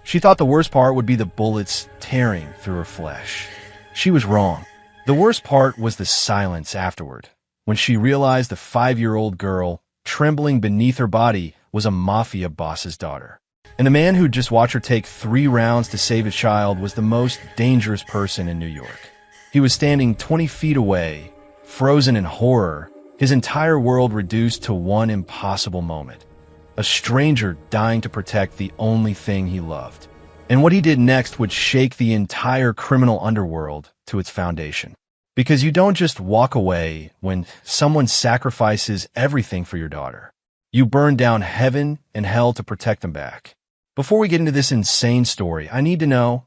She thought the worst part would be the bullets tearing through her flesh. She was wrong. The worst part was the silence afterward, when she realized the 5-year-old girl, trembling beneath her body, was a Mafia boss's daughter. And the man who'd just watched her take 3 rounds to save his child was the most dangerous person in New York. He was standing 20 feet away, frozen in horror, his entire world reduced to one impossible moment. A stranger dying to protect the only thing he loved. And what he did next would shake the entire criminal underworld to its foundation. Because you don't just walk away when someone sacrifices everything for your daughter. You burn down heaven and hell to protect them back. Before we get into this insane story, I need to know,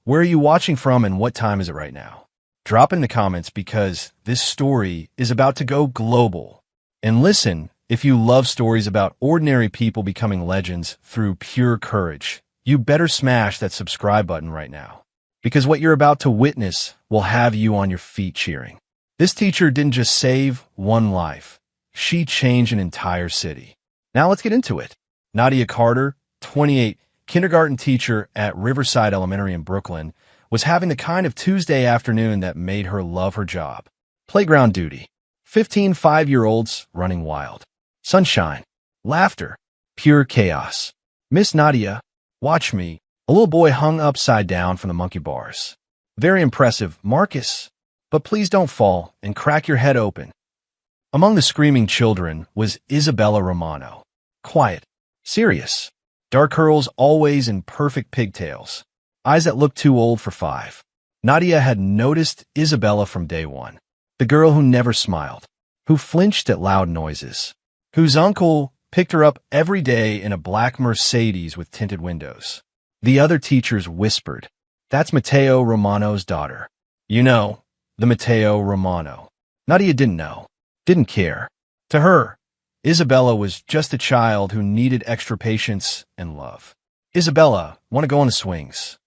where are you watching from and what time is it right now? Drop in the comments because this story is about to go global. And listen, if you love stories about ordinary people becoming legends through pure courage, you better smash that subscribe button right now. Because what you're about to witness will have you on your feet cheering. This teacher didn't just save one life. She changed an entire city. Now let's get into it. Nadia Carter, 28, kindergarten teacher at Riverside Elementary in Brooklyn, was having the kind of Tuesday afternoon that made her love her job. Playground duty. 15 5-year-olds running wild. Sunshine. Laughter. Pure chaos. Miss Nadia, watch me. A little boy hung upside down from the monkey bars. Very impressive, Marcus. But please don't fall and crack your head open. Among the screaming children was Isabella Romano. Quiet. Serious. Dark curls always in perfect pigtails. Eyes that looked too old for 5. Nadia had noticed Isabella from day one. The girl who never smiled. Who flinched at loud noises. Whose uncle picked her up every day in a black Mercedes with tinted windows. The other teachers whispered, "That's Matteo Romano's daughter." You know, the Matteo Romano. Nadia didn't know. Didn't care. To her, Isabella was just a child who needed extra patience and love. "Isabella, want to go on the swings?"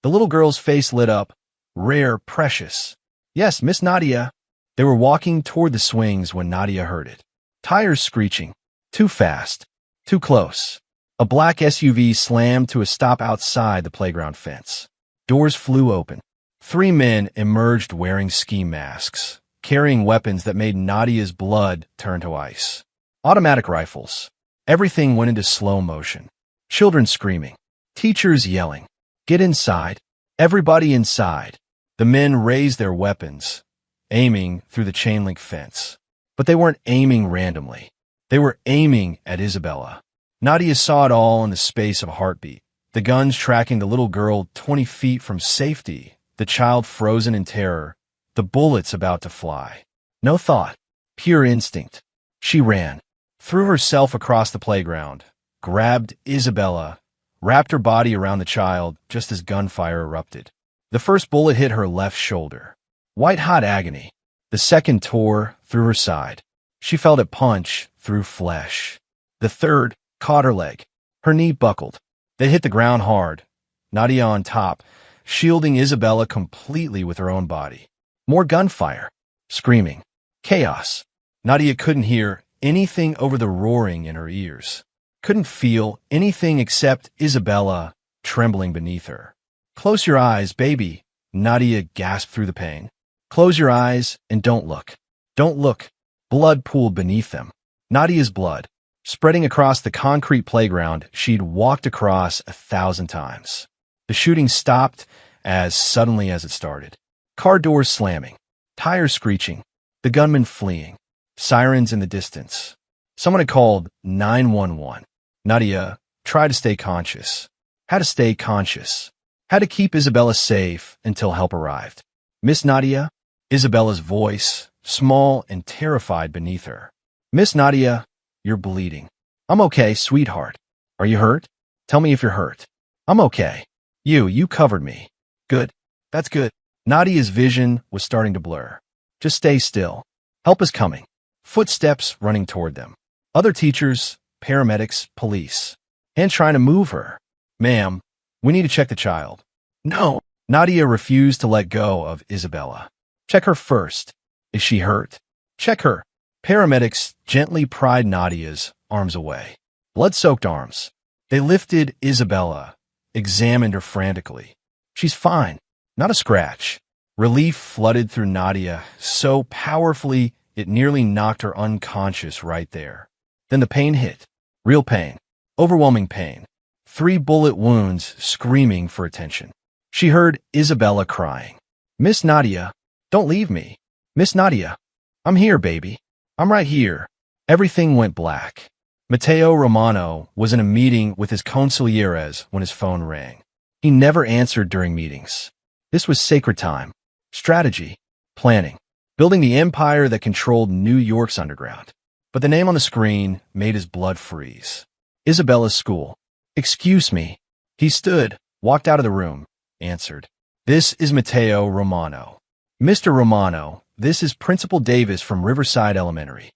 The little girl's face lit up. Rare, precious. "Yes, Miss Nadia." They were walking toward the swings when Nadia heard it. Tires screeching. Too fast. Too close. A black SUV slammed to a stop outside the playground fence. Doors flew open. 3 men emerged wearing ski masks, carrying weapons that made Nadia's blood turn to ice. Automatic rifles. Everything went into slow motion. Children screaming. Teachers yelling. "Get inside. Everybody inside." The men raised their weapons, aiming through the chain-link fence. But they weren't aiming randomly. They were aiming at Isabella. Nadia saw it all in the space of a heartbeat. The guns tracking the little girl 20 feet from safety, the child frozen in terror, the bullets about to fly. No thought. Pure instinct. She ran, threw herself across the playground, grabbed Isabella, wrapped her body around the child just as gunfire erupted. The first bullet hit her left shoulder. White-hot agony. The second tore through her side. She felt it punch through flesh. The third caught her leg. Her knee buckled. They hit the ground hard. Nadia on top, shielding Isabella completely with her own body. More gunfire. Screaming. Chaos. Nadia couldn't hear anything over the roaring in her ears. Couldn't feel anything except Isabella trembling beneath her. "Close your eyes, baby," Nadia gasped through the pain. "Close your eyes and don't look. Don't look." Blood pooled beneath them. Nadia's blood, spreading across the concrete playground she'd walked across 1,000 times. The shooting stopped as suddenly as it started. Car doors slamming. Tires screeching. The gunman fleeing. Sirens in the distance. Someone had called 911. Nadia tried to stay conscious. Had to stay conscious. Had to keep Isabella safe until help arrived. "Miss Nadia?" Isabella's voice, small and terrified beneath her. "Miss Nadia, you're bleeding." "I'm okay, sweetheart." "Are you hurt? Tell me if you're hurt." "I'm okay." You covered me." "Good. That's good." Nadia's vision was starting to blur. "Just stay still. Help is coming." Footsteps running toward them. Other teachers, paramedics, police. Hands trying to move her. "Ma'am, we need to check the child." "No." Nadia refused to let go of Isabella. "Check her first. Is she hurt?" "Check her." Paramedics gently pried Nadia's arms away. Blood-soaked arms. They lifted Isabella. examined her frantically. She's fine. Not a scratch. Relief flooded through Nadia so powerfully it nearly knocked her unconscious right there. Then the pain hit. Real pain. Overwhelming pain. 3 bullet wounds screaming for attention. She heard Isabella crying. "Miss Nadia, don't leave me. Miss Nadia, I'm here, baby. I'm right here." Everything went black. Matteo Romano was in a meeting with his consiglieres when his phone rang. He never answered during meetings. This was sacred time. Strategy. Planning. Building the empire that controlled New York's underground. But the name on the screen made his blood freeze. Isabella's school. "Excuse me." He stood, walked out of the room, answered. "This is Matteo Romano." "Mr. Romano, this is Principal Davis from Riverside Elementary."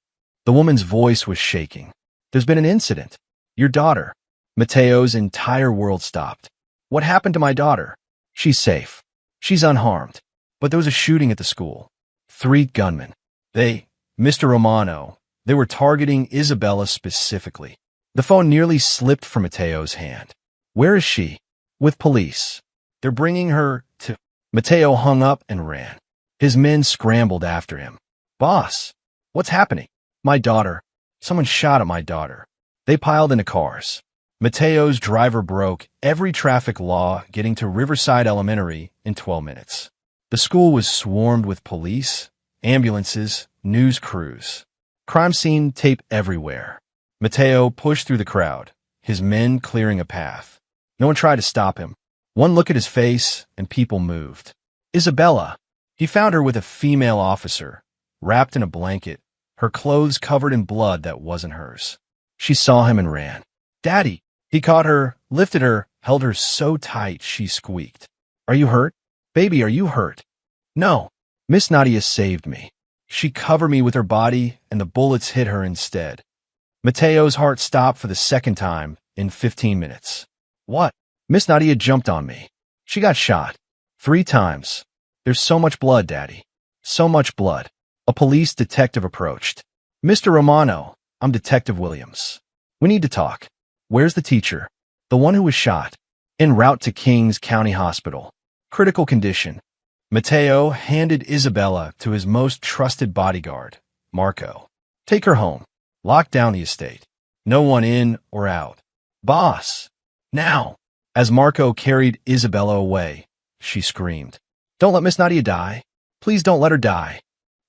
The woman's voice was shaking. "There's been an incident. Your daughter." Matteo's entire world stopped. "What happened to my daughter?" "She's safe. She's unharmed. But there was a shooting at the school. 3 gunmen. Mr. Romano, they were targeting Isabella specifically." The phone nearly slipped from Matteo's hand. "Where is she?" "With police. They're bringing her to—" Matteo hung up and ran. His men scrambled after him. "Boss, what's happening?" "My daughter. Someone shot at my daughter." They piled into cars. Matteo's driver broke every traffic law getting to Riverside Elementary in 12 minutes. The school was swarmed with police, ambulances, news crews. Crime scene tape everywhere. Matteo pushed through the crowd, his men clearing a path. No one tried to stop him. One look at his face, and people moved. Isabella. He found her with a female officer, wrapped in a blanket, her clothes covered in blood that wasn't hers. She saw him and ran. "Daddy!" He caught her, lifted her, held her so tight she squeaked. "Are you hurt? Baby, are you hurt?" "No." Miss Nadia saved me. She covered me with her body, and the bullets hit her instead. Matteo's heart stopped for the second time in 15 minutes. "What?" "Miss Nadia jumped on me. She got shot. 3 times. There's so much blood, Daddy. So much blood." A police detective approached. "Mr. Romano, I'm Detective Williams. We need to talk." "Where's the teacher?" "The one who was shot." "En route to Kings County Hospital. Critical condition." Matteo handed Isabella to his most trusted bodyguard, Marco. "Take her home. Lock down the estate. No one in or out." "Boss! Now!" As Marco carried Isabella away, she screamed. "Don't let Miss Nadia die. Please don't let her die."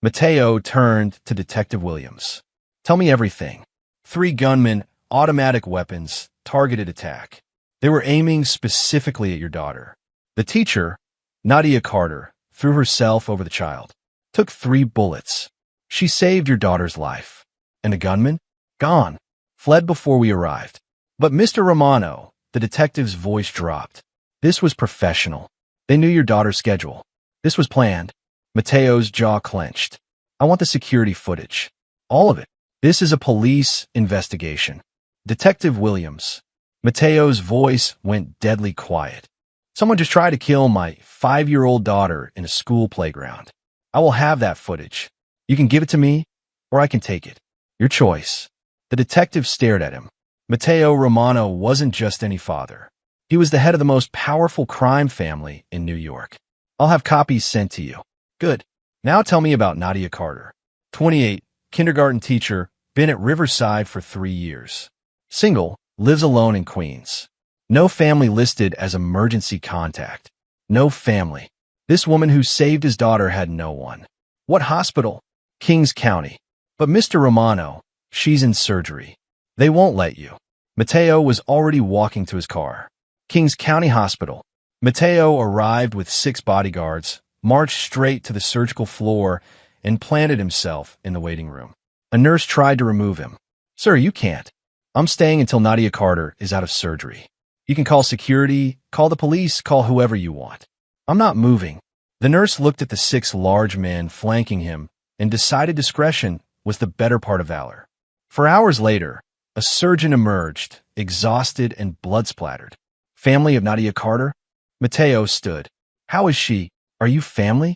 Matteo turned to Detective Williams. "Tell me everything." 3 gunmen, automatic weapons, targeted attack. They were aiming specifically at your daughter. The teacher, Nadia Carter, threw herself over the child. Took 3 bullets. She saved your daughter's life. And the gunman? Gone. Fled before we arrived. But Mr. Romano, the detective's voice dropped. This was professional. They knew your daughter's schedule. This was planned. Matteo's jaw clenched. "I want the security footage. All of it. This is a police investigation." Detective Williams. Matteo's voice went deadly quiet. "Someone just tried to kill my 5-year-old daughter in a school playground. I will have that footage. You can give it to me, or I can take it. Your choice." The detective stared at him. Matteo Romano wasn't just any father. He was the head of the most powerful crime family in New York. "I'll have copies sent to you." "Good. Now tell me about Nadia Carter." 28, kindergarten teacher, been at Riverside for 3 years. Single, lives alone in Queens. No family listed as emergency contact. No family. This woman who saved his daughter had no one. "What hospital?" "Kings County." "But Mr. Romano, she's in surgery." "They won't let you." Matteo was already walking to his car. "Kings County Hospital." Matteo arrived with 6 bodyguards, marched straight to the surgical floor, and planted himself in the waiting room. A nurse tried to remove him. "Sir, you can't. I'm staying until Nadia Carter is out of surgery. You can call security, call the police, call whoever you want. I'm not moving." The nurse looked at the 6 large men flanking him and decided discretion was the better part of valor. For hours later, a surgeon emerged, exhausted and blood-splattered. "Family of Nadia Carter?" Matteo stood. "How is she? Are you family?"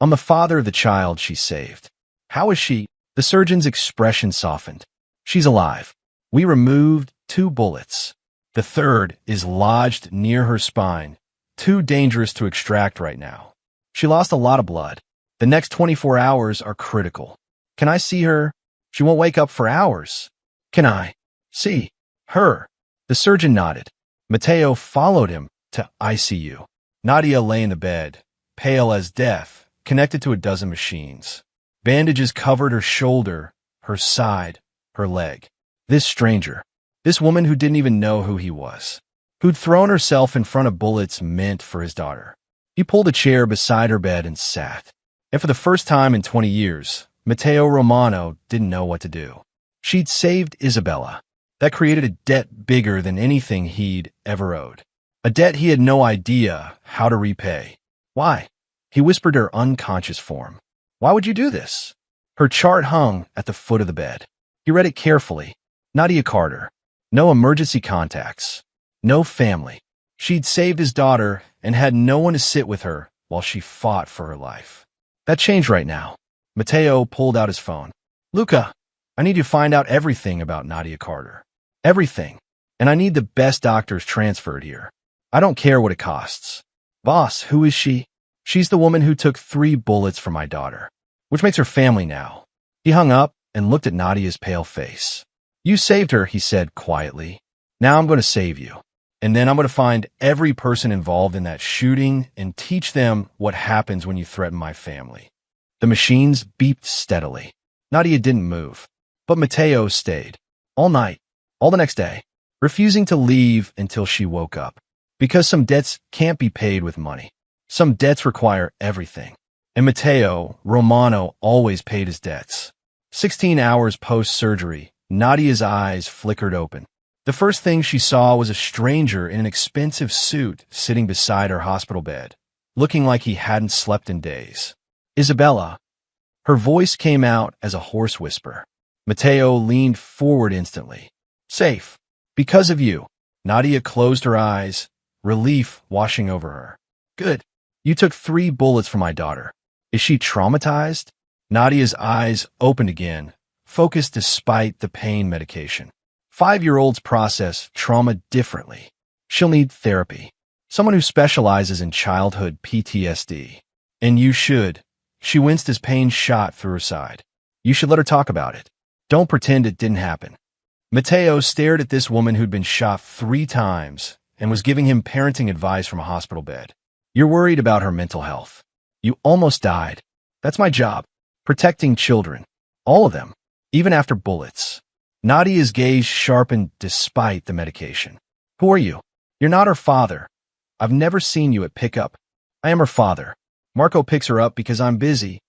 "I'm the father of the child she saved." "How is she?" The surgeon's expression softened. "She's alive. We removed 2 bullets. The third is lodged near her spine, too dangerous to extract right now. She lost a lot of blood. The next 24 hours are critical. Can I see her? She won't wake up for hours. Can I see her? The surgeon nodded. Mateo followed him to ICU. Nadia lay in the bed, pale as death, connected to a dozen machines. Bandages covered her shoulder, her side, her leg. This stranger, this woman who didn't even know who he was, who'd thrown herself in front of bullets meant for his daughter. He pulled a chair beside her bed and sat. And for the first time in 20 years, Mateo Romano didn't know what to do. She'd saved Isabella. That created a debt bigger than anything he'd ever owed. A debt he had no idea how to repay. Why? He whispered her unconscious form. Why would you do this? Her chart hung at the foot of the bed. He read it carefully. Nadia Carter. No emergency contacts. No family. She'd saved his daughter and had no one to sit with her while she fought for her life. That changed right now. Mateo pulled out his phone. Luca, I need you to find out everything about Nadia Carter. Everything. And I need the best doctors transferred here. I don't care what it costs. Boss, who is she? She's the woman who took 3 bullets from my daughter, which makes her family now. He hung up and looked at Nadia's pale face. You saved her, he said quietly. Now I'm going to save you. And then I'm going to find every person involved in that shooting and teach them what happens when you threaten my family. The machines beeped steadily. Nadia didn't move, but Mateo stayed. All night, all the next day, refusing to leave until she woke up. Because some debts can't be paid with money. Some debts require everything. And Mateo Romano always paid his debts. 16 hours post-surgery, Nadia's eyes flickered open. The first thing she saw was a stranger in an expensive suit sitting beside her hospital bed, looking like he hadn't slept in days. Isabella. Her voice came out as a hoarse whisper. Mateo leaned forward instantly. Safe. Because of you. Nadia closed her eyes, relief washing over her. Good. You took 3 bullets from my daughter. Is she traumatized? Nadia's eyes opened again, focused despite the pain medication. 5-year-olds process trauma differently. She'll need therapy. Someone who specializes in childhood PTSD. And you should. She winced as pain shot through her side. You should let her talk about it. Don't pretend it didn't happen. Mateo stared at this woman who'd been shot 3 times and was giving him parenting advice from a hospital bed. You're worried about her mental health. You almost died. That's my job. Protecting children. All of them. Even after bullets. Nadia's gaze sharpened despite the medication. Who are you? You're not her father. I've never seen you at pickup. I am her father. Marco picks her up because I'm busy.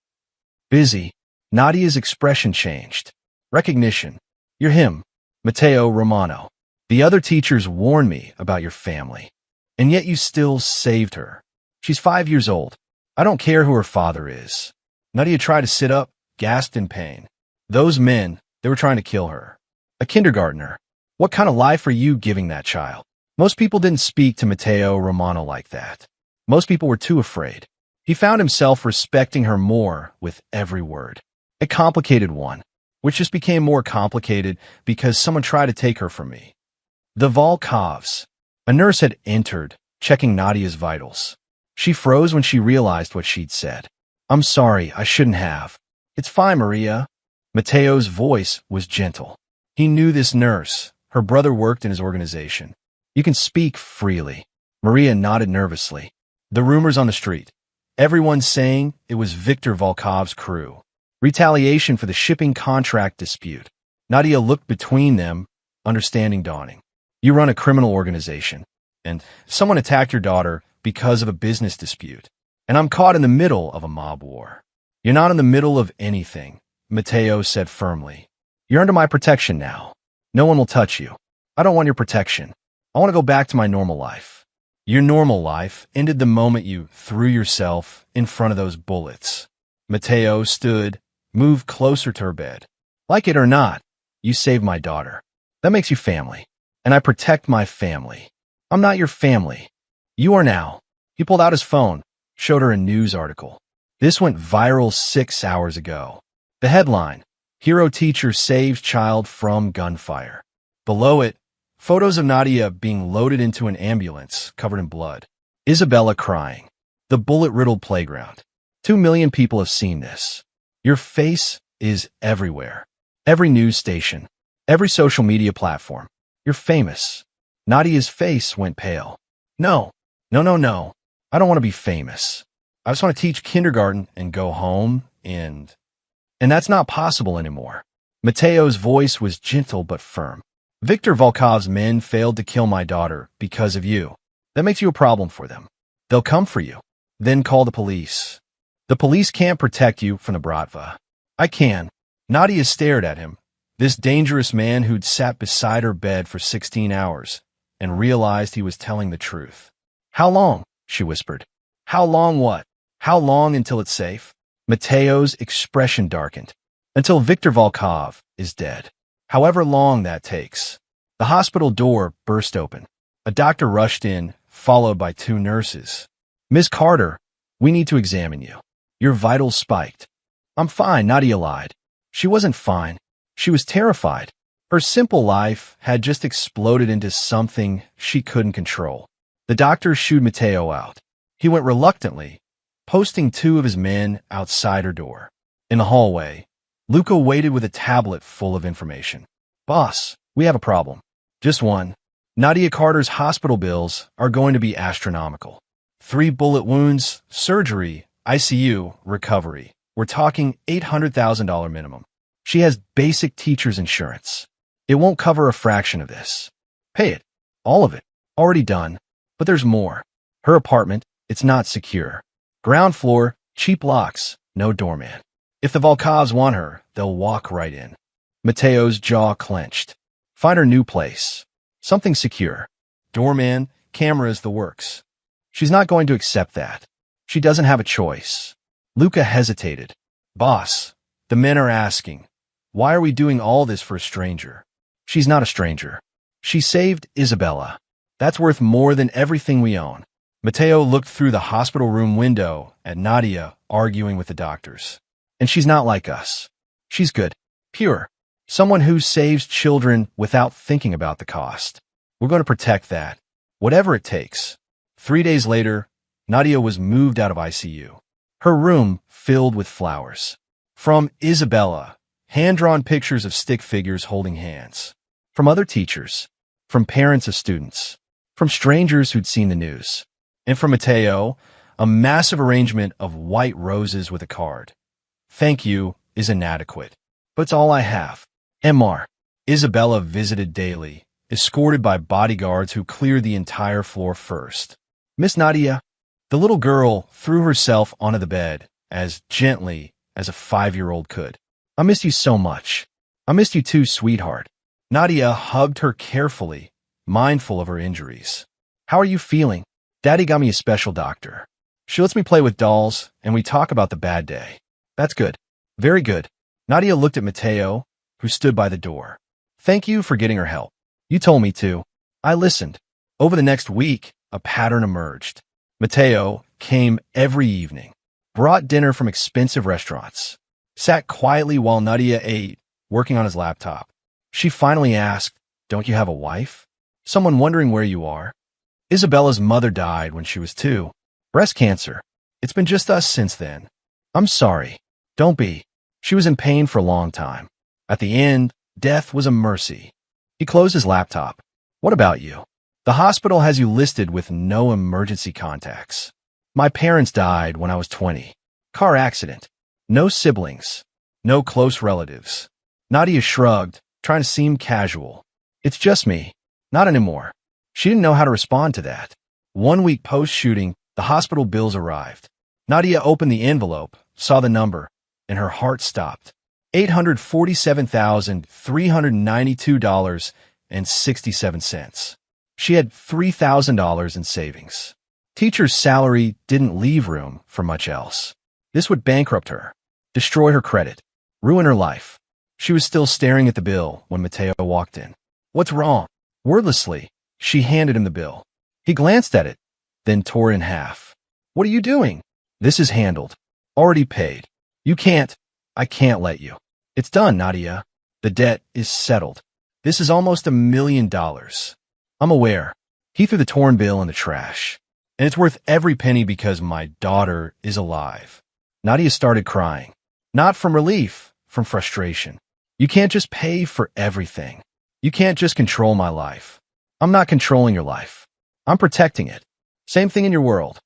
Busy. Nadia's expression changed. Recognition. You're him. Mateo Romano. The other teachers warned me about your family. And yet you still saved her. She's 5 years old. I don't care who her father is. Nadia tried to sit up, gasped in pain. Those men, they were trying to kill her. A kindergartner. What kind of life are you giving that child? Most people didn't speak to Mateo Romano like that. Most people were too afraid. He found himself respecting her more with every word. A complicated one, which just became more complicated because someone tried to take her from me. The Volkovs. A nurse had entered, checking Nadia's vitals. She froze when she realized what she'd said. I'm sorry, I shouldn't have. It's fine, Maria. Mateo's voice was gentle. He knew this nurse. Her brother worked in his organization. You can speak freely. Maria nodded nervously. The rumors on the street. Everyone saying it was Victor Volkov's crew. Retaliation for the shipping contract dispute. Nadia looked between them, understanding dawning. You run a criminal organization, and someone attacked your daughter because of a business dispute. And I'm caught in the middle of a mob war. You're not in the middle of anything, Mateo said firmly. You're under my protection now. No one will touch you. I don't want your protection. I want to go back to my normal life. Your normal life ended the moment you threw yourself in front of those bullets. Mateo stood, moved closer to her bed. Like it or not, you saved my daughter. That makes you family. And I protect my family. I'm not your family. You are now. He pulled out his phone, showed her a news article. This went viral 6 hours ago. The headline, Hero Teacher Saves Child from Gunfire. Below it, Photos of Nadia being loaded into an ambulance covered in blood. Isabella crying. The bullet-riddled playground. 2 million people have seen this. Your face is everywhere. Every news station. Every social media platform. You're famous. Nadia's face went pale. No. No, no, no. I don't want to be famous. I just want to teach kindergarten and go home and that's not possible anymore. Mateo's voice was gentle but firm. Viktor Volkov's men failed to kill my daughter because of you. That makes you a problem for them. They'll come for you. Then call the police. The police can't protect you from the Bratva. I can. Nadia stared at him, this dangerous man who'd sat beside her bed for 16 hours, and realized he was telling the truth. How long? She whispered. How long what? How long until it's safe? Mateo's expression darkened. Until Viktor Volkov is dead. However long that takes. The hospital door burst open. A doctor rushed in, followed by 2 nurses. Miss Carter, we need to examine you. Your vitals spiked. I'm fine, Nadia lied. She wasn't fine. She was terrified. Her simple life had just exploded into something she couldn't control. The doctor shooed Mateo out. He went reluctantly, posting 2 of his men outside her door. In the hallway, Luca waited with a tablet full of information. Boss, we have a problem. Just one. Nadia Carter's hospital bills are going to be astronomical. 3 bullet wounds, surgery, ICU, recovery. We're talking $800,000 minimum. She has basic teacher's insurance. It won't cover a fraction of this. Pay it. All of it. Already done. But there's more. Her apartment, it's not secure. Ground floor, cheap locks, no doorman. If the Volkovs want her, they'll walk right in. Mateo's jaw clenched. Find her new place. Something secure. Doorman, cameras, the works. She's not going to accept that. She doesn't have a choice. Luca hesitated. Boss, the men are asking, why are we doing all this for a stranger? She's not a stranger. She saved Isabella. That's worth more than everything we own. Mateo looked through the hospital room window at Nadia arguing with the doctors. And she's not like us. She's good. Pure. Someone who saves children without thinking about the cost. We're going to protect that. Whatever it takes. 3 days later, Nadia was moved out of ICU. Her room filled with flowers. From Isabella, hand-drawn pictures of stick figures holding hands. From other teachers. From parents of students. From strangers who'd seen the news. And from Mateo, a massive arrangement of white roses with a card. Thank you is inadequate, but it's all I have. MR. Isabella visited daily, escorted by bodyguards who cleared the entire floor first. Miss Nadia, the little girl threw herself onto the bed as gently as a 5-year-old could. I missed you so much. I missed you too, sweetheart. Nadia hugged her carefully, mindful of her injuries. How are you feeling? Daddy got me a special doctor. She lets me play with dolls, and we talk about the bad day. That's good. Very good. Nadia looked at Mateo, who stood by the door. Thank you for getting her help. You told me to. I listened. Over the next week, a pattern emerged. Mateo came every evening, brought dinner from expensive restaurants, sat quietly while Nadia ate, working on his laptop. She finally asked, Don't you have a wife? Someone wondering where you are? Isabella's mother died when she was 2. Breast cancer. It's been just us since then. I'm sorry. Don't be. She was in pain for a long time. At the end, death was a mercy. He closed his laptop. What about you? The hospital has you listed with no emergency contacts. My parents died when I was 20. Car accident. No siblings. No close relatives. Nadia shrugged, trying to seem casual. It's just me. Not anymore. She didn't know how to respond to that. 1 week post-shooting, the hospital bills arrived. Nadia opened the envelope, saw the number, and her heart stopped. $847,392.67. She had $3,000 in savings. Teacher's salary didn't leave room for much else. This would bankrupt her, destroy her credit, ruin her life. She was still staring at the bill when Mateo walked in. What's wrong? Wordlessly, she handed him the bill. He glanced at it, then tore it in half. What are you doing? This is handled. Already paid. I can't let you. It's done, Nadia. The debt is settled. This is almost $1 million. I'm aware. He threw the torn bill in the trash. And it's worth every penny because my daughter is alive. Nadia started crying. Not from relief, from frustration. You can't just pay for everything. You can't just control my life. I'm not controlling your life. I'm protecting it. Same thing in your world.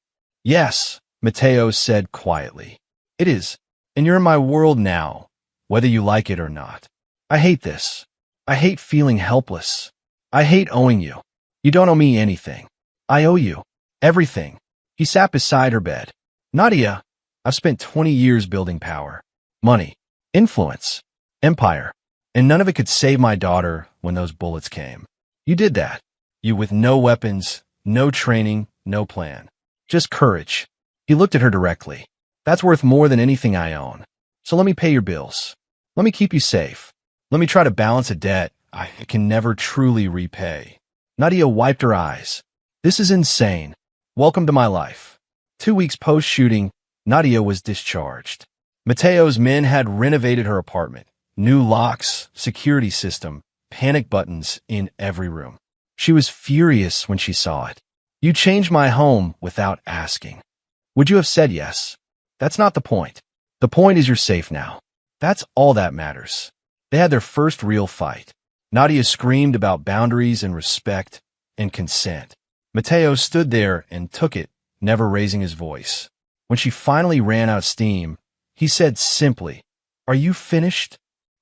Yes, Mateo said quietly. It is. And you're in my world now, whether you like it or not. I hate this. I hate feeling helpless. I hate owing you. You don't owe me anything. I owe you everything. He sat beside her bed. Nadia, I've spent 20 years building power, money, influence, empire, and none of it could save my daughter when those bullets came. You did that. You with no weapons, no training, no plan. Just courage. He looked at her directly. That's worth more than anything I own. So let me pay your bills. Let me keep you safe. Let me try to balance a debt I can never truly repay. Nadia wiped her eyes. This is insane. Welcome to my life. 2 weeks post-shooting, Nadia was discharged. Mateo's men had renovated her apartment. New locks, security system, panic buttons in every room. She was furious when she saw it. You changed my home without asking. Would you have said yes? That's not the point. The point is you're safe now. That's all that matters. They had their first real fight. Nadia screamed about boundaries and respect and consent. Mateo stood there and took it, never raising his voice. When she finally ran out of steam, he said simply, "Are you finished?"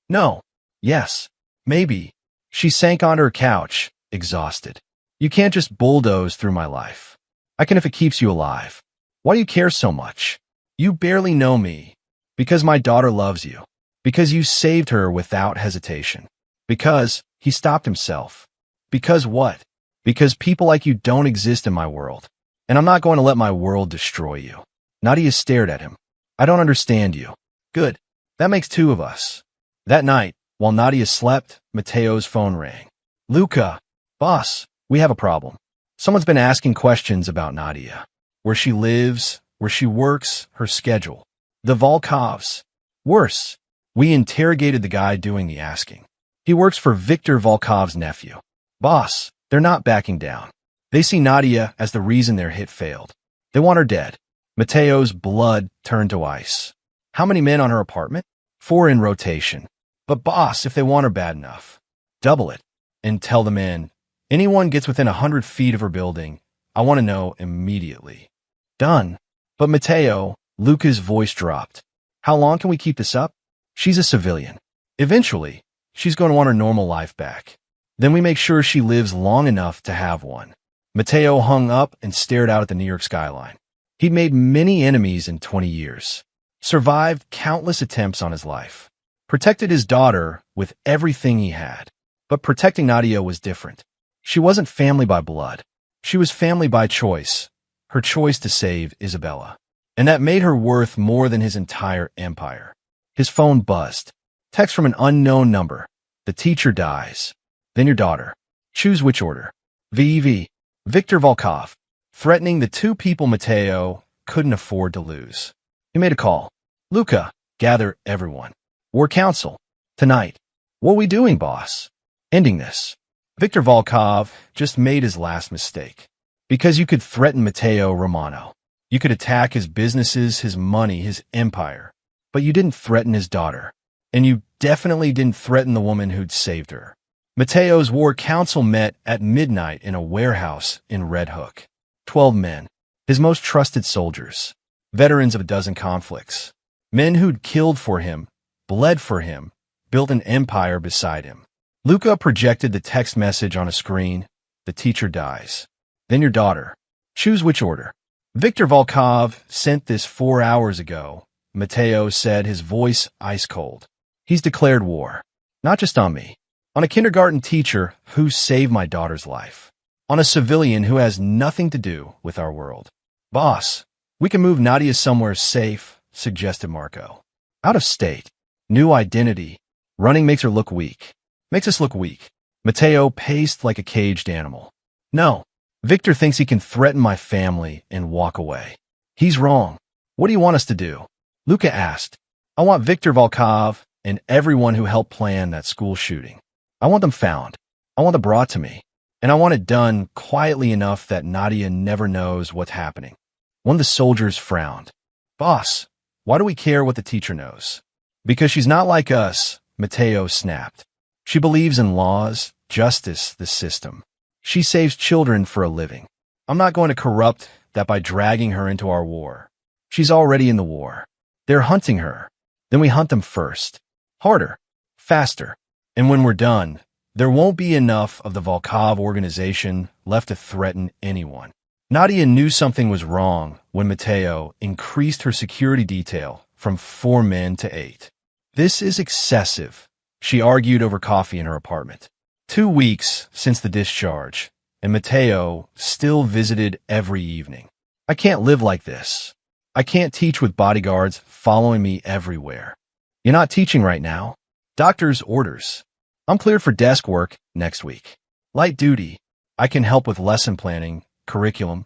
"No." "Yes." "Maybe." She sank onto her couch, exhausted. "You can't just bulldoze through my life. I can if it keeps you alive. Why do you care so much? You barely know me. Because my daughter loves you. Because you saved her without hesitation. Because," he stopped himself. "Because what?" "Because people like you don't exist in my world. And I'm not going to let my world destroy you." Nadia stared at him. "I don't understand you." "Good. That makes two of us." That night, while Nadia slept, Mateo's phone rang. "Luca, boss, we have a problem. Someone's been asking questions about Nadia. Where she lives, where she works, her schedule. The Volkovs. Worse, we interrogated the guy doing the asking. He works for Viktor Volkov's nephew. Boss, they're not backing down. They see Nadia as the reason their hit failed. They want her dead." Mateo's blood turned to ice. "How many men on her apartment?" "4 in rotation. But boss, if they want her bad enough, double it. And tell the men, anyone gets within 100 feet of her building, I want to know immediately." "Done." "But Mateo," Luca's voice dropped. "How long can we keep this up? She's a civilian. Eventually, she's going to want her normal life back. Then we make sure she lives long enough to have one." Mateo hung up and stared out at the New York skyline. He'd made many enemies in 20 years, survived countless attempts on his life, protected his daughter with everything he had. But protecting Nadia was different. She wasn't family by blood. She was family by choice, her choice to save Isabella. And that made her worth more than his entire empire. His phone buzzed. Text from an unknown number. "The teacher dies. Then your daughter. Choose which order." VV. Viktor Volkov. Threatening the 2 people Mateo couldn't afford to lose. He made a call. "Luca, gather everyone. War Council. Tonight." "What are we doing, boss?" "Ending this. Viktor Volkov just made his last mistake. Because you could threaten Mateo Romano. You could attack his businesses, his money, his empire. But you didn't threaten his daughter. And you definitely didn't threaten the woman who'd saved her." Mateo's War Council met at midnight in a warehouse in Red Hook. 12 men, his most trusted soldiers, veterans of a dozen conflicts, men who'd killed for him, bled for him, built an empire beside him. Luca projected the text message on a screen. "The teacher dies. Then your daughter. Choose which order." "Viktor Volkov sent this 4 hours ago," Mateo said, his voice ice cold. "He's declared war. Not just on me. On a kindergarten teacher who saved my daughter's life. On a civilian who has nothing to do with our world." "Boss, we can move Nadia somewhere safe," suggested Marco. "Out of state. New identity. Running makes her look weak. Makes us look weak." Mateo paced like a caged animal. "No. Viktor thinks he can threaten my family and walk away. He's wrong. What do you want us to do?" Luca asked. "I want Viktor Volkov and everyone who helped plan that school shooting. I want them found. I want them brought to me. And I want it done quietly enough that Nadia never knows what's happening. One of the soldiers frowned. Boss, why do we care what the teacher knows? Because she's not like us, Mateo snapped. She believes in laws, justice, the system. She saves children for a living. I'm not going to corrupt that by dragging her into our war. She's already in the war. They're hunting her. Then we hunt them first. Harder. Faster. And when we're done, there won't be enough of the Volkov organization left to threaten anyone. Nadia knew something was wrong when Mateo increased her security detail from 4 men to 8. This is excessive, she argued over coffee in her apartment. 2 weeks since the discharge, and Mateo still visited every evening. I can't live like this. I can't teach with bodyguards following me everywhere. You're not teaching right now. Doctor's orders. I'm cleared for desk work next week. Light duty. I can help with lesson planning, curriculum.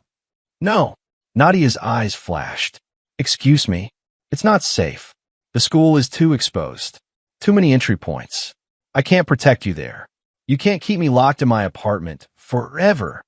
No. Nadia's eyes flashed. Excuse me. It's not safe. The school is too exposed. Too many entry points. I can't protect you there. You can't keep me locked in my apartment forever.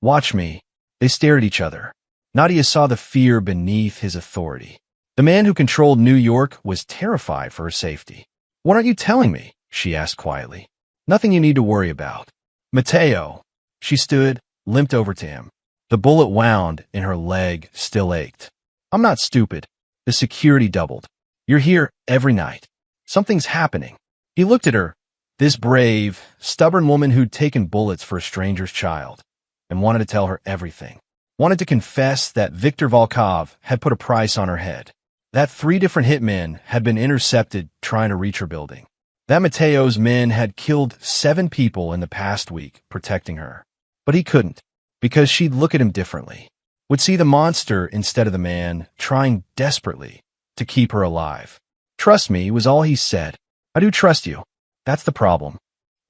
Watch me. They stared at each other. Nadia saw the fear beneath his authority. The man who controlled New York was terrified for her safety. What aren't you telling me? She asked quietly. Nothing you need to worry about. Mateo. She stood, limped over to him. The bullet wound and her leg still ached. I'm not stupid. The security doubled. You're here every night. Something's happening. He looked at her, this brave, stubborn woman who'd taken bullets for a stranger's child, and wanted to tell her everything. Wanted to confess that Viktor Volkov had put a price on her head. That 3 different hitmen had been intercepted trying to reach her building. That Mateo's men had killed 7 people in the past week protecting her. But he couldn't, because she'd look at him differently. Would see the monster instead of the man, trying desperately to keep her alive. Trust me, was all he said. I do trust you. That's the problem.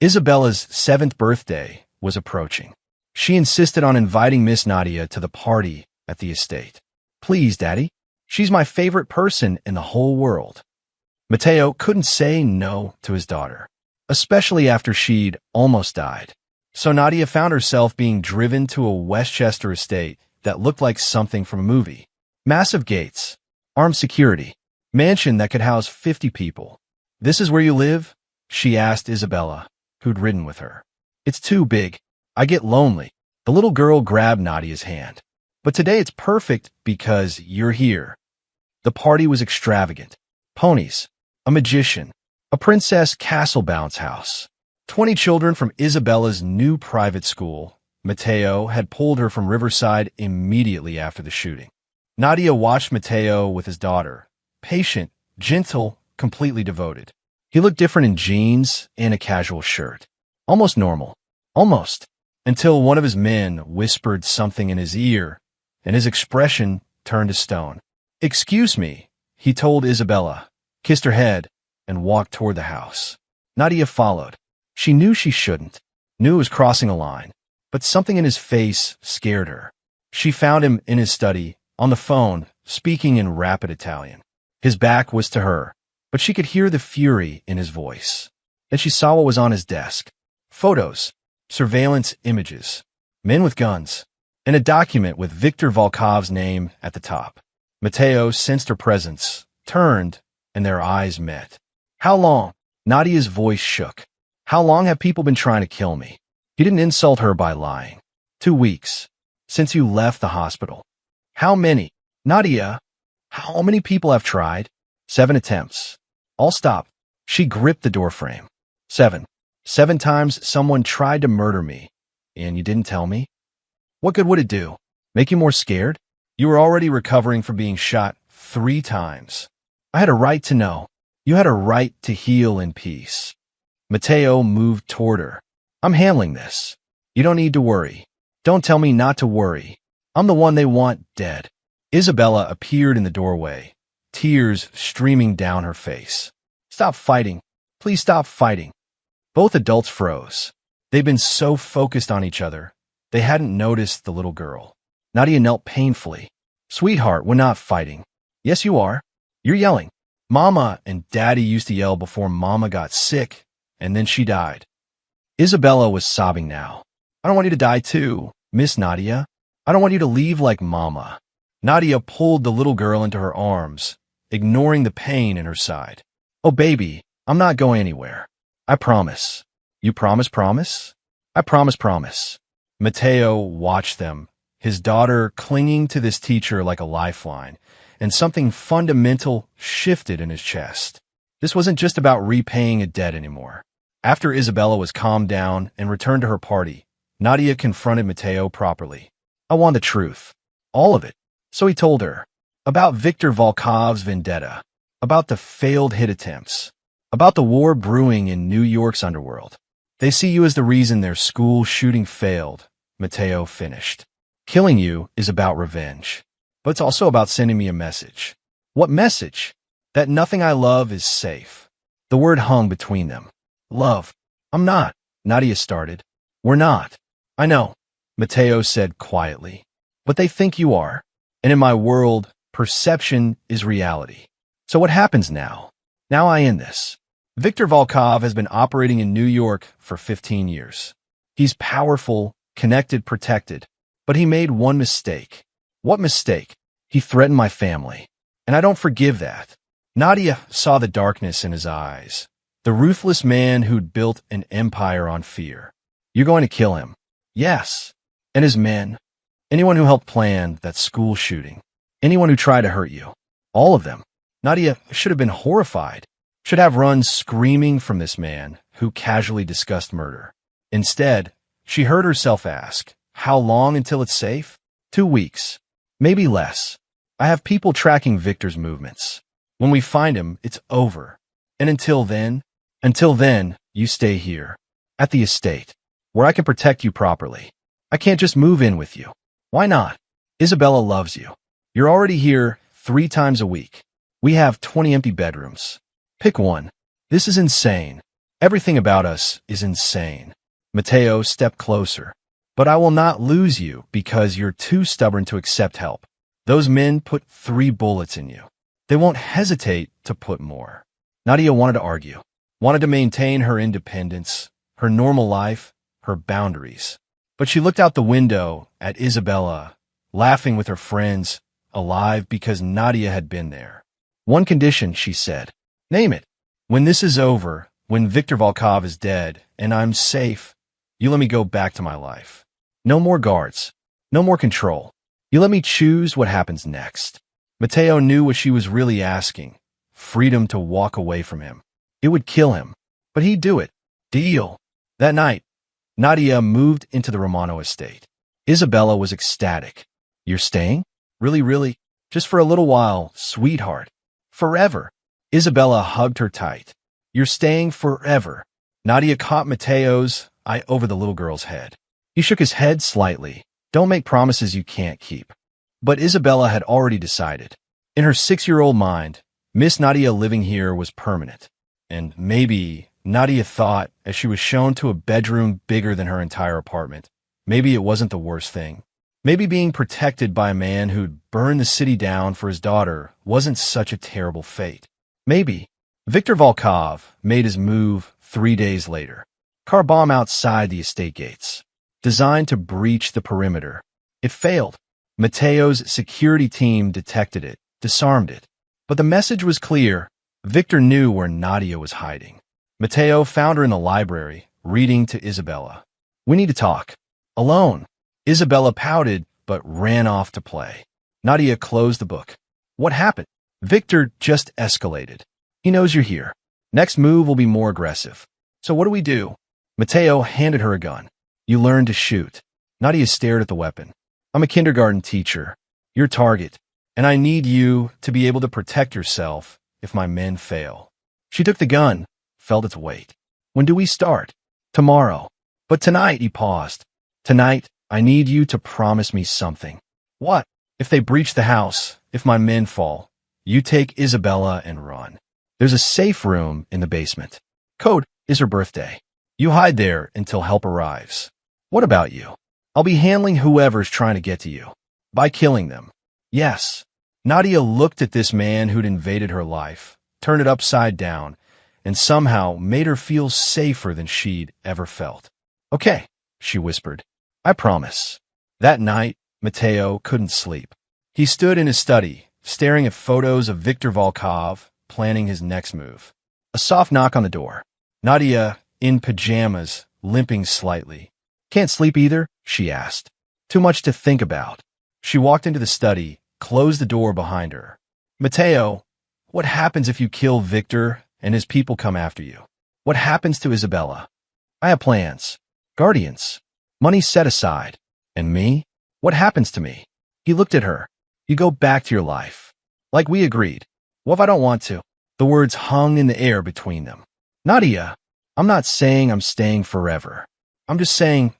Isabella's 7th birthday was approaching. She insisted on inviting Miss Nadia to the party at the estate. Please, Daddy. She's my favorite person in the whole world. Mateo couldn't say no to his daughter, especially after she'd almost died. So Nadia found herself being driven to a Westchester estate that looked like something from a movie. Massive gates, armed security, mansion that could house 50 people. This is where you live? She asked Isabella, who'd ridden with her. It's too big. I get lonely. The little girl grabbed Nadia's hand. But today it's perfect because you're here. The party was extravagant. Ponies, a magician, a princess castle bounce house. 20 children from Isabella's new private school. Mateo had pulled her from Riverside immediately after the shooting. Nadia watched Mateo with his daughter. Patient, gentle, completely devoted. He looked different in jeans and a casual shirt. Almost normal. Almost. Until one of his men whispered something in his ear, and his expression turned to stone. Excuse me, he told Isabella, kissed her head, and walked toward the house. Nadia followed. She knew she shouldn't, knew it was crossing a line, but something in his face scared her. She found him in his study, on the phone, speaking in rapid Italian. His back was to her, but she could hear the fury in his voice. Then she saw what was on his desk. Photos, surveillance images, men with guns, and a document with Viktor Volkov's name at the top. Mateo sensed her presence, turned, and their eyes met. How long? Nadia's voice shook. How long have people been trying to kill me? He didn't insult her by lying. 2 weeks. Since you left the hospital. How many? Nadia, how many people have tried? 7 attempts. All stopped. She gripped the doorframe. 7. 7 times someone tried to murder me, and you didn't tell me? What good would it do? Make you more scared? You were already recovering from being shot 3 times. I had a right to know. You had a right to heal in peace. Mateo moved toward her. I'm handling this. You don't need to worry. Don't tell me not to worry. I'm the one they want dead. Isabella appeared in the doorway, tears streaming down her face. Stop fighting. Please stop fighting. Both adults froze. They'd been so focused on each other, they hadn't noticed the little girl. Nadia knelt painfully. Sweetheart, we're not fighting. Yes, you are. You're yelling. Mama and Daddy used to yell before Mama got sick, and then she died. Isabella was sobbing now. I don't want you to die too, Miss Nadia. I don't want you to leave like Mama. Nadia pulled the little girl into her arms, ignoring the pain in her side. Oh, baby, I'm not going anywhere. I promise. You promise, promise? I promise, promise. Mateo watched them, his daughter clinging to this teacher like a lifeline, and something fundamental shifted in his chest. This wasn't just about repaying a debt anymore. After Isabella was calmed down and returned to her party, Nadia confronted Mateo properly. I want the truth. All of it. So he told her. About Viktor Volkov's vendetta. About the failed hit attempts. About the war brewing in New York's underworld. They see you as the reason their school shooting failed, Mateo finished. Killing you is about revenge. But it's also about sending me a message. What message? That nothing I love is safe. The word hung between them. Love. I'm not, Nadia started. We're not. I know, Mateo said quietly. But they think you are. And in my world, perception is reality. So what happens now? Now I end this. Viktor Volkov has been operating in New York for 15 years. He's powerful, connected, protected. But he made one mistake. What mistake? He threatened my family. And I don't forgive that. Nadia saw the darkness in his eyes. The ruthless man who'd built an empire on fear. You're going to kill him. Yes. And his men. Anyone who helped plan that school shooting. Anyone who tried to hurt you. All of them. Nadia should have been horrified. Should have run screaming from this man who casually discussed murder. Instead, she heard herself ask, how long until it's safe? 2 weeks. Maybe less. I have people tracking Victor's movements. When we find him, it's over. And until then, you stay here. At the estate. Where I can protect you properly. I can't just move in with you. Why not? Isabella loves you. You're already here 3 times a week. We have 20 empty bedrooms. Pick one. This is insane. Everything about us is insane. Mateo stepped closer. But I will not lose you because you're too stubborn to accept help. Those men put 3 bullets in you. They won't hesitate to put more. Nadia wanted to argue. Wanted to maintain her independence, her normal life, her boundaries. But she looked out the window at Isabella, laughing with her friends, alive because Nadia had been there. One condition, she said. Name it. When this is over, when Viktor Volkov is dead, and I'm safe, you let me go back to my life. No more guards. No more control. You let me choose what happens next. Mateo knew what she was really asking. Freedom to walk away from him. It would kill him. But he'd do it. Deal. That night, Nadia moved into the Romano estate. Isabella was ecstatic. You're staying? Really, really? Just for a little while, sweetheart. Forever. Isabella hugged her tight. You're staying forever. Nadia caught Mateo's eye over the little girl's head. He shook his head slightly. Don't make promises you can't keep. But Isabella had already decided. In her 6-year-old mind, Miss Nadia living here was permanent. And maybe, Nadia thought, as she was shown to a bedroom bigger than her entire apartment, maybe it wasn't the worst thing. Maybe being protected by a man who'd burned the city down for his daughter wasn't such a terrible fate. Maybe. Viktor Volkov made his move 3 days later. Car bomb outside the estate gates. Designed to breach the perimeter. It failed. Mateo's security team detected it, disarmed it. But the message was clear. Viktor knew where Nadia was hiding. Mateo found her in the library, reading to Isabella. We need to talk. Alone. Isabella pouted, but ran off to play. Nadia closed the book. What happened? Viktor just escalated. He knows you're here. Next move will be more aggressive. So what do we do? Mateo handed her a gun. You learn to shoot. Nadia stared at the weapon. I'm a kindergarten teacher. Your target. And I need you to be able to protect yourself if my men fail. She took the gun, felt its weight. When do we start? Tomorrow. But tonight, he paused. Tonight, I need you to promise me something. What? If they breach the house, if my men fall, you take Isabella and run. There's a safe room in the basement. Code is her birthday. You hide there until help arrives. What about you? I'll be handling whoever's trying to get to you. By killing them. Yes. Nadia looked at this man who'd invaded her life, turned it upside down, and somehow made her feel safer than she'd ever felt. "Okay," she whispered. "I promise." That night, Mateo couldn't sleep. He stood in his study, staring at photos of Viktor Volkov, planning his next move. A soft knock on the door. Nadia, in pajamas, limping slightly. "Can't sleep either?" she asked. "Too much to think about." She walked into the study, closed the door behind her. "Mateo, what happens if you kill Victor and his people come after you? What happens to Isabella?" "I have plans. Guardians. Money set aside. And me? What happens to me?" He looked at her. "You go back to your life. Like we agreed. What if I don't want to?" The words hung in the air between them. "Nadia, I'm not saying I'm staying forever. I'm just saying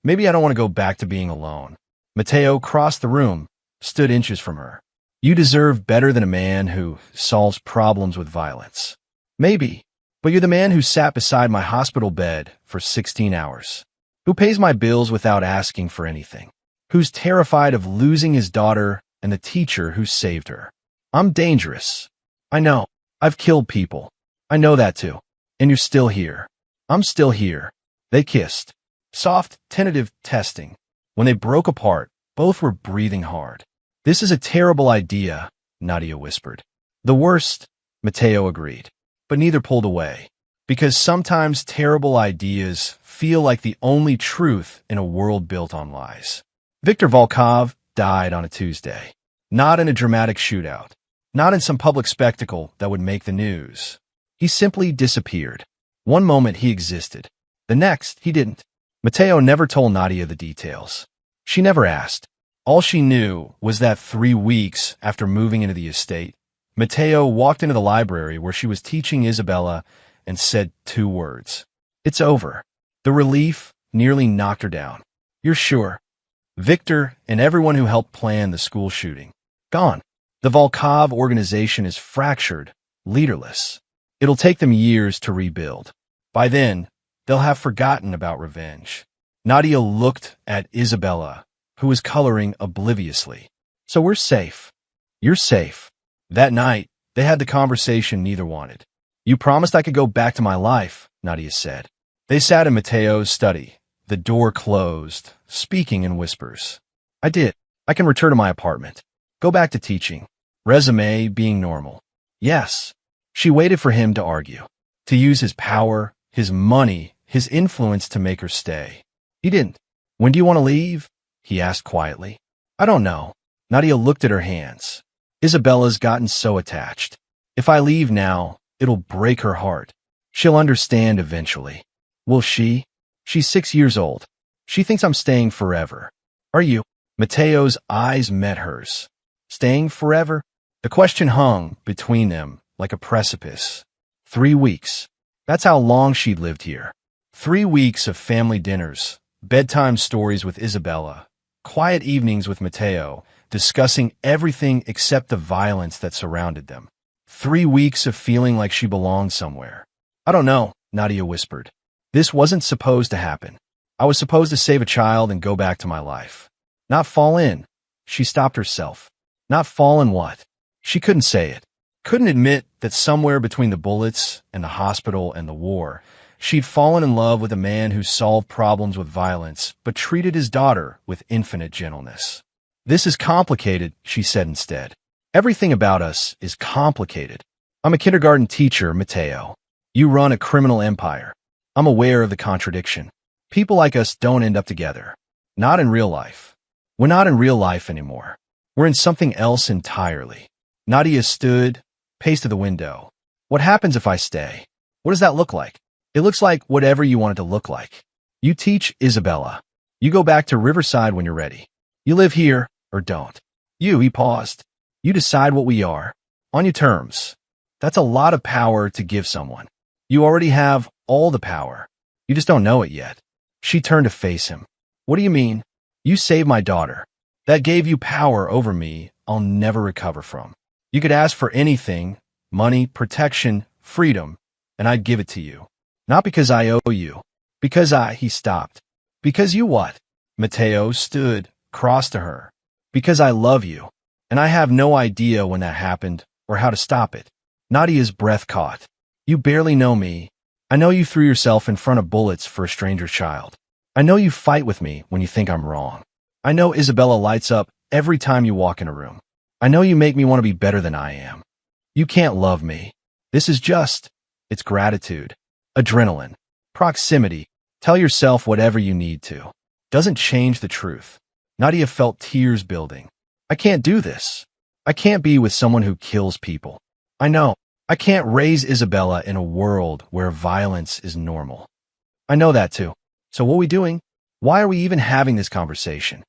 maybe I don't want to go back to being alone." Mateo crossed the room, stood inches from her. "You deserve better than a man who solves problems with violence." "Maybe, but you're the man who sat beside my hospital bed for 16 hours. Who pays my bills without asking for anything. Who's terrified of losing his daughter and the teacher who saved her. I'm dangerous. I know. I've killed people. I know that too. And you're still here. I'm still here." They kissed. Soft, tentative testing. When they broke apart, both were breathing hard. "This is a terrible idea," Nadia whispered. "The worst," Mateo agreed. But neither pulled away. Because sometimes terrible ideas feel like the only truth in a world built on lies. Viktor Volkov died on a Tuesday. Not in a dramatic shootout. Not in some public spectacle that would make the news. He simply disappeared. One moment he existed. The next, he didn't. Mateo never told Nadia the details. She never asked. All she knew was that 3 weeks after moving into the estate, Mateo walked into the library where she was teaching Isabella and said 2 words. "It's over." The relief nearly knocked her down. "You're sure?" Victor and everyone who helped plan the school shooting. Gone. The Volkov organization is fractured, leaderless. It'll take them years to rebuild. By then, they'll have forgotten about revenge. Nadia looked at Isabella, who was coloring obliviously. "So we're safe." "You're safe." That night, they had the conversation neither wanted. "You promised I could go back to my life," Nadia said. They sat in Mateo's study, the door closed, speaking in whispers. "I did. I can return to my apartment. Go back to teaching. Resume being normal." "Yes." She waited for him to argue. To use his power, his money, his influence to make her stay. He didn't. "When do you want to leave?" he asked quietly. "I don't know." Nadia looked at her hands. Isabella's gotten so attached. "If I leave now, it'll break her heart. She'll understand eventually." "Will she?" "She's 6 years old. She thinks I'm staying forever." "Are you?" Mateo's eyes met hers. "Staying forever?" The question hung between them like a precipice. 3 weeks. That's how long she'd lived here. 3 weeks of family dinners, bedtime stories with Isabella, quiet evenings with Mateo, discussing everything except the violence that surrounded them. 3 weeks of feeling like she belonged somewhere. "I don't know," Nadia whispered. "This wasn't supposed to happen. I was supposed to save a child and go back to my life. Not fall in." She stopped herself. Not fall in what? She couldn't say it. Couldn't admit that somewhere between the bullets and the hospital and the war, she'd fallen in love with a man who solved problems with violence but treated his daughter with infinite gentleness. "This is complicated," she said instead. "Everything about us is complicated. I'm a kindergarten teacher, Mateo. You run a criminal empire. I'm aware of the contradiction. People like us don't end up together. Not in real life. We're not in real life anymore. We're in something else entirely." Nadia stood, paced to the window. "What happens if I stay? What does that look like?" "It looks like whatever you want it to look like. You teach Isabella. You go back to Riverside when you're ready. You live here, or don't. He paused. You decide what we are. On your terms. That's a lot of power to give someone. You already have all the power. You just don't know it yet." She turned to face him. "What do you mean?" "You saved my daughter. That gave you power over me I'll never recover from. You could ask for anything, money, protection, freedom, and I'd give it to you. Not because I owe you. Because he stopped. "Because you what?" Mateo stood, crossed to her. "Because I love you. And I have no idea when that happened or how to stop it." Nadia's breath caught. You barely know me. I know you threw yourself in front of bullets for a stranger child. I know you fight with me when you think I'm wrong. I know Isabella lights up every time you walk in a room. I know you make me want to be better than I am. You can't love me. This is it's gratitude, adrenaline, proximity. Tell yourself whatever you need to. Doesn't change the truth. Nadia felt tears building. I can't do this. I can't be with someone who kills people. I know. I can't raise Isabella in a world where violence is normal. I know that too. So what are we doing? Why are we even having this conversation?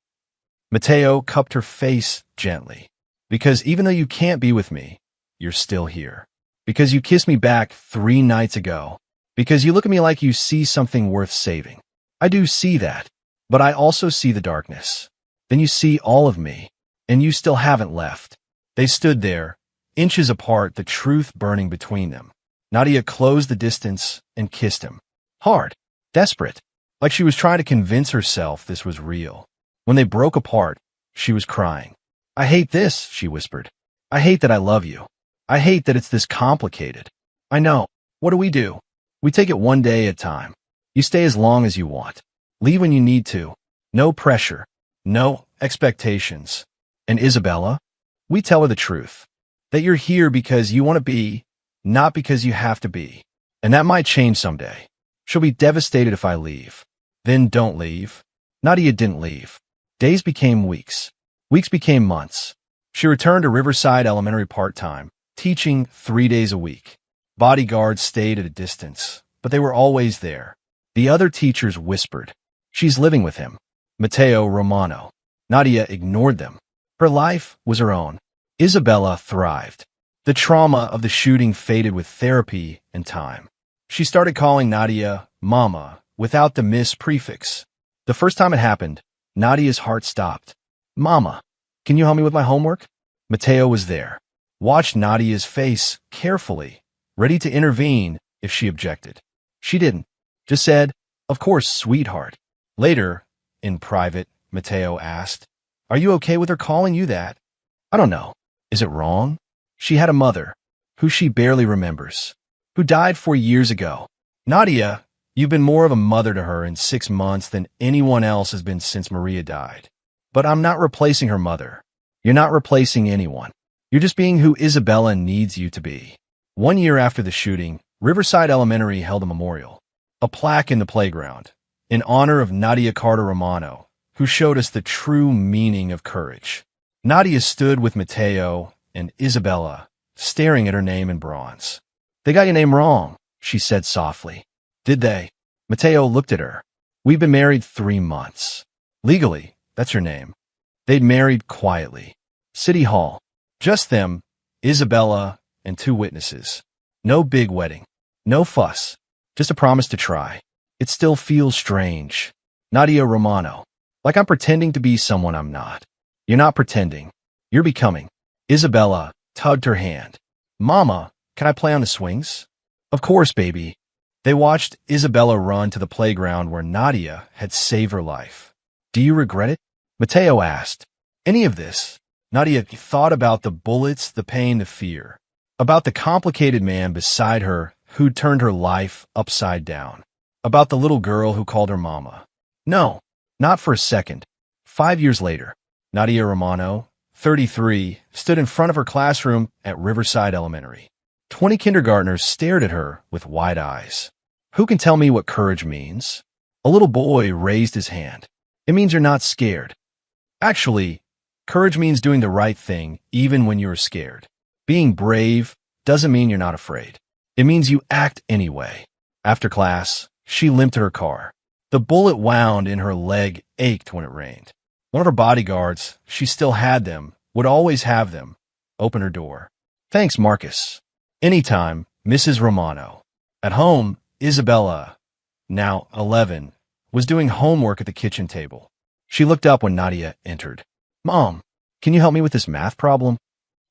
Mateo cupped her face gently. Because even though you can't be with me, you're still here. Because you kissed me back 3 nights ago. Because you look at me like you see something worth saving. I do see that. But I also see the darkness. Then you see all of me. And you still haven't left. They stood there, inches apart, the truth burning between them. Nadia closed the distance and kissed him. Hard. Desperate. Like she was trying to convince herself this was real. When they broke apart, she was crying. I hate this, she whispered. I hate that I love you. I hate that it's this complicated. I know. What do? We take it one day at a time. You stay as long as you want. Leave when you need to. No pressure. No expectations. And Isabella? We tell her the truth. That you're here because you want to be, not because you have to be. And that might change someday. She'll be devastated if I leave. Then don't leave. Nadia didn't leave. Days became weeks. Weeks became months. She returned to Riverside Elementary part-time, teaching 3 days a week. Bodyguards stayed at a distance, but they were always there. The other teachers whispered, "She's living with him." Mateo Romano. Nadia ignored them. Her life was her own. Isabella thrived. The trauma of the shooting faded with therapy and time. She started calling Nadia Mama without the Miss prefix. The first time it happened, Nadia's heart stopped. Mama, can you help me with my homework? Mateo was there. Watched Nadia's face carefully, ready to intervene if she objected. She didn't. Just said, "Of course, sweetheart." Later, in private, Mateo asked, "Are you okay with her calling you that?" "I don't know. Is it wrong?" She had a mother, who she barely remembers, who died 4 years ago. Nadia, you've been more of a mother to her in 6 months than anyone else has been since Maria died. But I'm not replacing her mother. You're not replacing anyone. You're just being who Isabella needs you to be. 1 year after the shooting, Riverside Elementary held a memorial, a plaque in the playground, in honor of Nadia Carter Romano, who showed us the true meaning of courage. Nadia stood with Mateo and Isabella, staring at her name in bronze. "They got your name wrong," she said softly. "Did they?" Mateo looked at her. "We've been married 3 months. Legally, that's your name." They'd married quietly. City Hall. Just them, Isabella, and 2 witnesses. No big wedding. No fuss. Just a promise to try. It still feels strange. Nadia Romano. Like I'm pretending to be someone I'm not. You're not pretending. You're becoming. Isabella tugged her hand. "Mama, can I play on the swings?" "Of course, baby." They watched Isabella run to the playground where Nadia had saved her life. "Do you regret it?" Mateo asked. "Any of this?" Nadia thought about the bullets, the pain, the fear. About the complicated man beside her who'd turned her life upside down. About the little girl who called her mama. No, not for a second. 5 years later, Nadia Romano, 33, stood in front of her classroom at Riverside Elementary. 20 kindergartners stared at her with wide eyes. "Who can tell me what courage means?" A little boy raised his hand. "It means you're not scared." Actually, courage means doing the right thing even when you're scared. Being brave doesn't mean you're not afraid. It means you act anyway. After class, she limped to her car. The bullet wound in her leg ached when it rained. One of her bodyguards, she still had them, would always have them, open her door. "Thanks, Marcus." "Anytime, Mrs. Romano." At home, Isabella, now 11, was doing homework at the kitchen table. She looked up when Nadia entered. "Mom, can you help me with this math problem?"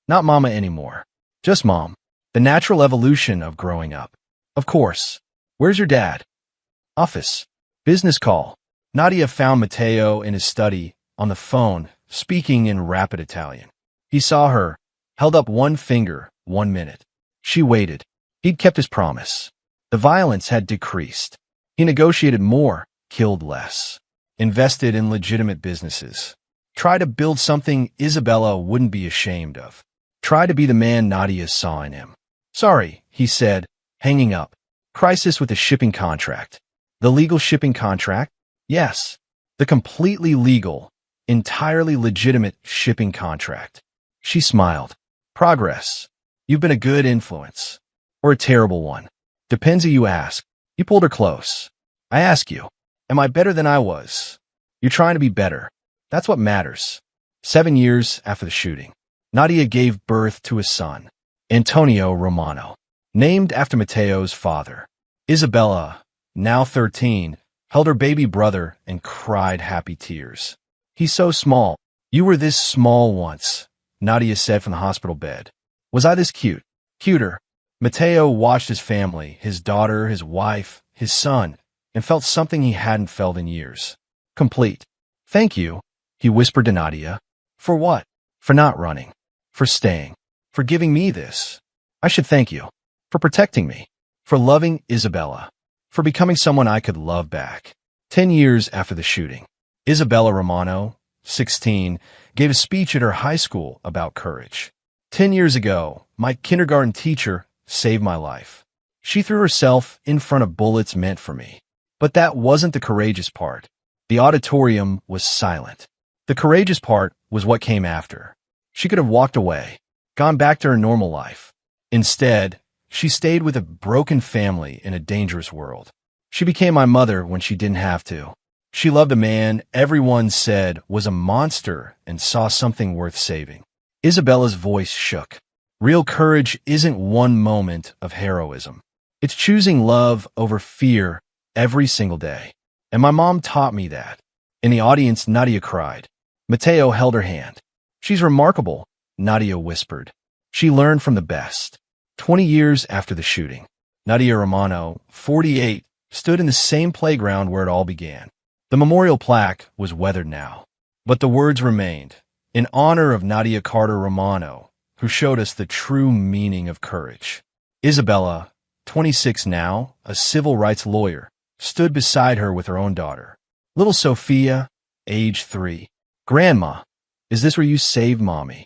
Not Mama anymore. Just Mom. The natural evolution of growing up. "Of course. Where's your dad?" "Office. Business call." Nadia found Mateo in his study, on the phone, speaking in rapid Italian. He saw her, held up one finger, 1 minute. She waited. He'd kept his promise. The violence had decreased. He negotiated more, killed less, invested in legitimate businesses. Tried to build something Isabella wouldn't be ashamed of. Tried to be the man Nadia saw in him. Sorry, he said, hanging up. Crisis with the shipping contract. The legal shipping contract? Yes. The completely legal, entirely legitimate shipping contract. She smiled. Progress. You've been a good influence. Or a terrible one. Depends who you ask. You pulled her close. I ask you, am I better than I was? You're trying to be better. That's what matters. 7 years after the shooting, Nadia gave birth to a son, Antonio Romano, named after Matteo's father. Isabella, now 13, held her baby brother and cried happy tears. He's so small. You were this small once, Nadia said from the hospital bed. Was I this cute? Cuter. Matteo watched his family, his daughter, his wife, his son, and felt something he hadn't felt in years. Complete. Thank you, he whispered to Nadia. For what? For not running. For staying. For giving me this. I should thank you. For protecting me. For loving Isabella. For becoming someone I could love back. 10 years after the shooting, Isabella Romano, 16, gave a speech at her high school about courage. 10 years ago, my kindergarten teacher saved my life. She threw herself in front of bullets meant for me. But that wasn't the courageous part. The auditorium was silent. The courageous part was what came after. She could have walked away, gone back to her normal life. Instead, she stayed with a broken family in a dangerous world. She became my mother when she didn't have to. She loved a man everyone said was a monster and saw something worth saving. Isabella's voice shook. Real courage isn't one moment of heroism. It's choosing love over fear every single day. And my mom taught me that. In the audience, Nadia cried. Matteo held her hand. She's remarkable, Nadia whispered. She learned from the best. 20 years after the shooting, Nadia Romano, 48, stood in the same playground where it all began. The memorial plaque was weathered now, but the words remained, in honor of Nadia Carter Romano, who showed us the true meaning of courage. Isabella, 26 now, a civil rights lawyer, stood beside her with her own daughter. Little Sophia, age 3. Grandma, is this where you saved Mommy?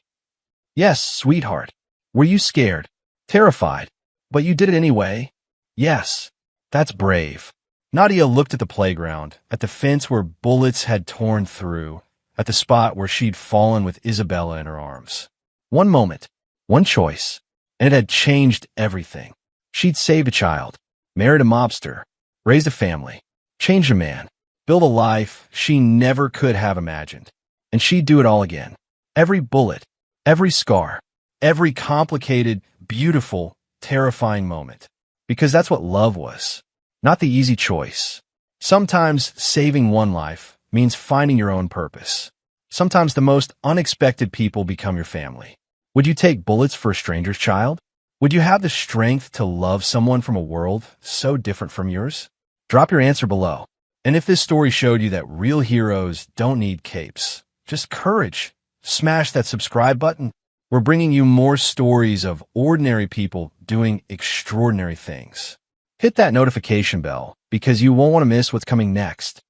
Yes, sweetheart. Were you scared? Terrified? But you did it anyway? Yes. That's brave. Nadia looked at the playground, at the fence where bullets had torn through, at the spot where she'd fallen with Isabella in her arms. One moment, one choice, and it had changed everything. She'd saved a child, married a mobster, raised a family, changed a man, built a life she never could have imagined. And she'd do it all again. Every bullet, every scar, every complicated, beautiful, terrifying moment. Because that's what love was. Not the easy choice. Sometimes saving one life means finding your own purpose. Sometimes the most unexpected people become your family. Would you take bullets for a stranger's child? Would you have the strength to love someone from a world so different from yours? Drop your answer below. And if this story showed you that real heroes don't need capes, just courage, smash that subscribe button. We're bringing you more stories of ordinary people doing extraordinary things. Hit that notification bell because you won't want to miss what's coming next.